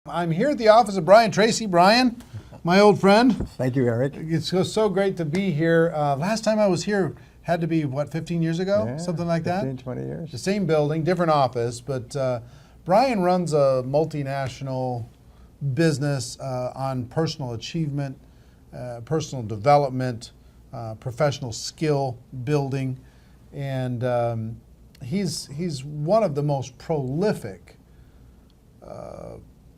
I'm here at the office of Brian Tracy. Brian, my old friend. Thank you, Eric. It's so great to be here. Last time I was here had to be, what, 15 years ago? Yeah, Something like 15, that? 20 years. The same building, different office, but Brian runs a multinational business on personal achievement, personal development, professional skill building, and he's one of the most prolific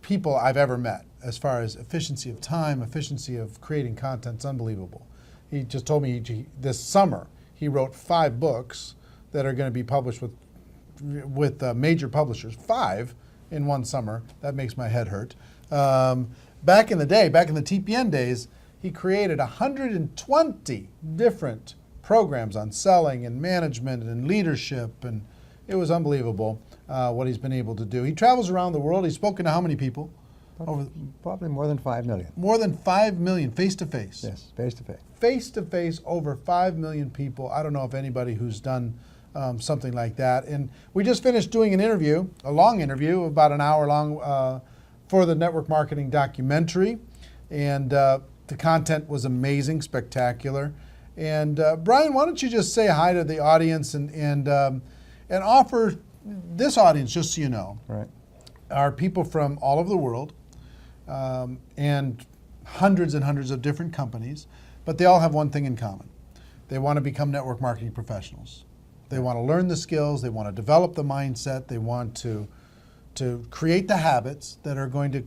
people I've ever met as far as efficiency of time, efficiency of creating content. It's unbelievable. He just told me this summer he wrote 5 books that are going to be published with major publishers. 5 in one summer. That makes my head hurt. Back in the day, back in the TPN days, he created 120 different programs on selling and management and leadership, and it was unbelievable what he's been able to do. He travels around the world. He's spoken to how many people? Probably more than 5 million. More than 5 million, face-to-face. Yes, face-to-face. Face-to-face, over 5 million people. I don't know of anybody who's done something like that. And we just finished doing an interview, a long interview, about an hour long, for the network marketing documentary. And the content was amazing, spectacular. And Brian, why don't you just say hi to the audience and offer this audience, just so you know, Right. are people from all over the world and hundreds and hundreds of different companies, but they all have one thing in common. They want to become network marketing professionals. They want to learn the skills, they want to develop the mindset, they want to create the habits that are going to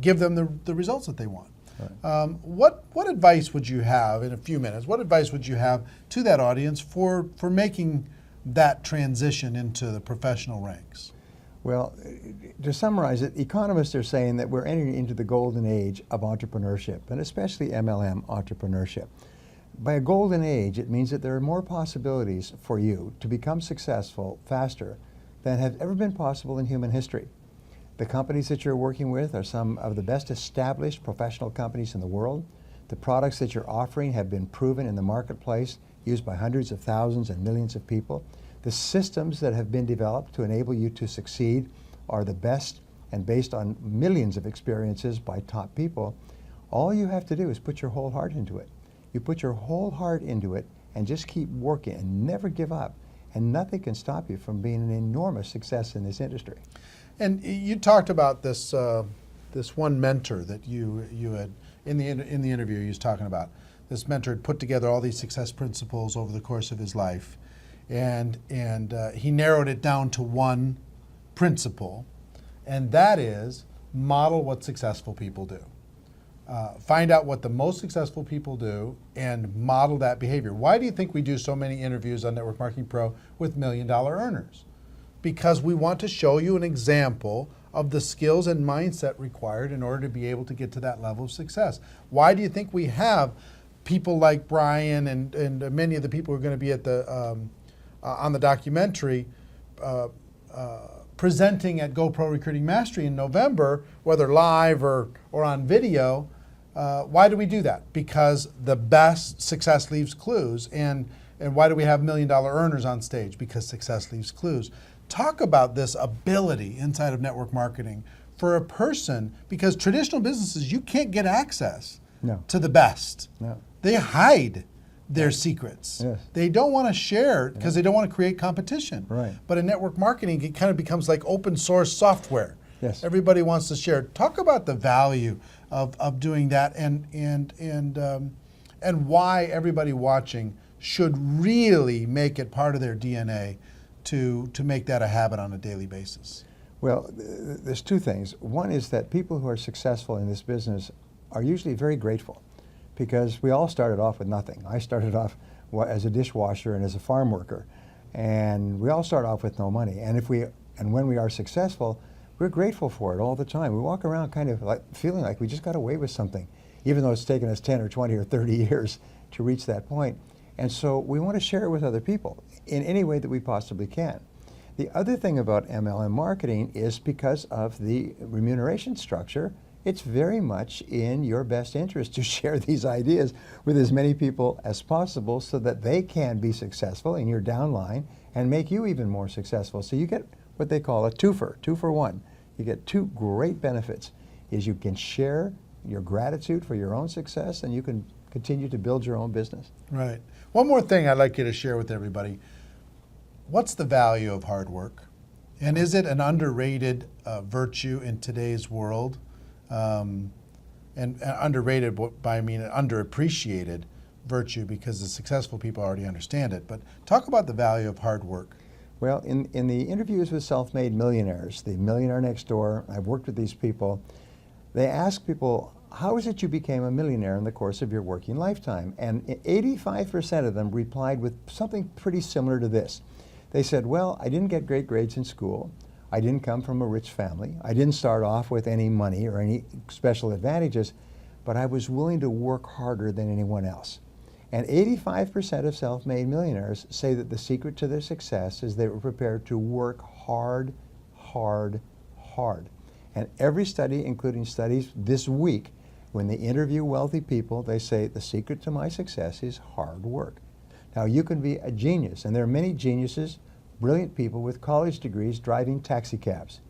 give them the results that they want. Right. What advice would you have, in a few minutes, what advice would you have to that audience for making that transition into the professional ranks? Well, to summarize it, economists are saying that we're entering into the golden age of entrepreneurship, and especially MLM entrepreneurship. By a golden age, it means that there are more possibilities for you to become successful faster than have ever been possible in human history. The companies that you're working with are some of the best established professional companies in the world. The products that you're offering have been proven in the marketplace, used by hundreds of thousands and millions of people. The systems that have been developed to enable you to succeed are the best and based on millions of experiences by top people. All you have to do is put your whole heart into it. You put your whole heart into it and just keep working and never give up. And nothing can stop you from being an enormous success in this industry. And you talked about this this one mentor that you had in the interview. He was talking about this mentor had put together all these success principles over the course of his life, and he narrowed it down to one principle, and that is model what successful people do. Find out what the most successful people do and model that behavior. Why do you think we do so many interviews on Network Marketing Pro with $1 million earners? Because we want to show you an example of the skills and mindset required in order to be able to get to that level of success. Why do you think we have people like Brian and many of the people who are going to be at the on the documentary presenting at GoPro Recruiting Mastery in November, whether live or on video? Why do we do that? Because the best success leaves clues. And why do we have $1 million earners on stage? Because success leaves clues. Talk about this ability inside of network marketing for a person, because traditional businesses, you can't get access to the best. No. They hide their secrets. Yes. They don't want to share because they don't want to create competition. Right. But in network marketing, it kind of becomes like open source software. Yes. Everybody wants to share. Talk about the value of doing that and why everybody watching should really make it part of their DNA to make that a habit on a daily basis. Well, there's 2 things. One is that people who are successful in this business are usually very grateful, because we all started off with nothing. I started off as a dishwasher and as a farm worker, and we all start off with no money. And when we are successful, we're grateful for it all the time. We walk around kind of like feeling like we just got away with something, even though it's taken us 10 or 20 or 30 years to reach that point. And so we want to share it with other people in any way that we possibly can. The other thing about MLM marketing is because of the remuneration structure, it's very much in your best interest to share these ideas with as many people as possible so that they can be successful in your downline and make you even more successful. So you get what they call a twofer, 2 for 1. You get two great benefits, is you can share your gratitude for your own success, and you can continue to build your own business. Right. One more thing I'd like you to share with everybody. What's the value of hard work? And is it an underrated virtue in today's world? And underrated, by I mean an underappreciated virtue, because the successful people already understand it. But talk about the value of hard work. Well, in the interviews with self-made millionaires, the Millionaire Next Door, I've worked with these people, they ask people, how is it you became a millionaire in the course of your working lifetime? And 85% of them replied with something pretty similar to this. They said, well, I didn't get great grades in school. I didn't come from a rich family. I didn't start off with any money or any special advantages, but I was willing to work harder than anyone else. And 85% of self-made millionaires say that the secret to their success is they were prepared to work hard, hard, hard. And every study, including studies this week, when they interview wealthy people, they say the secret to my success is hard work. Now, you can be a genius, and there are many geniuses, brilliant people with college degrees driving taxi cabs.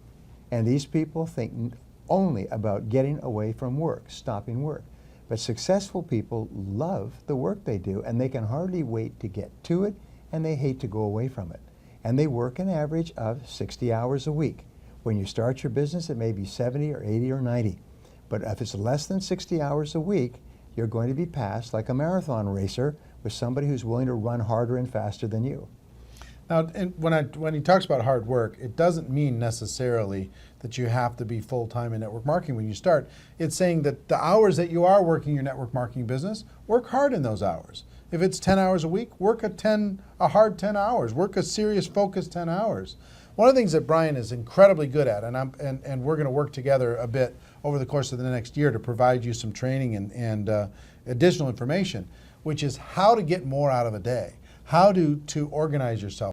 And these people think only about getting away from work, stopping work. But successful people love the work they do, and they can hardly wait to get to it, and they hate to go away from it. And they work an average of 60 hours a week. When you start your business, it may be 70 or 80 or 90. But if it's less than 60 hours a week, you're going to be passed like a marathon racer with somebody who's willing to run harder and faster than you. Now, and when he talks about hard work, it doesn't mean necessarily that you have to be full-time in network marketing when you start. It's saying that the hours that you are working your network marketing business, work hard in those hours. If it's 10 hours a week, work a hard 10 hours. Work a serious, focused 10 hours. One of the things that Brian is incredibly good at, and we're going to work together a bit over the course of the next year to provide you some training and additional information, which is how to get more out of a day, how to organize yourself.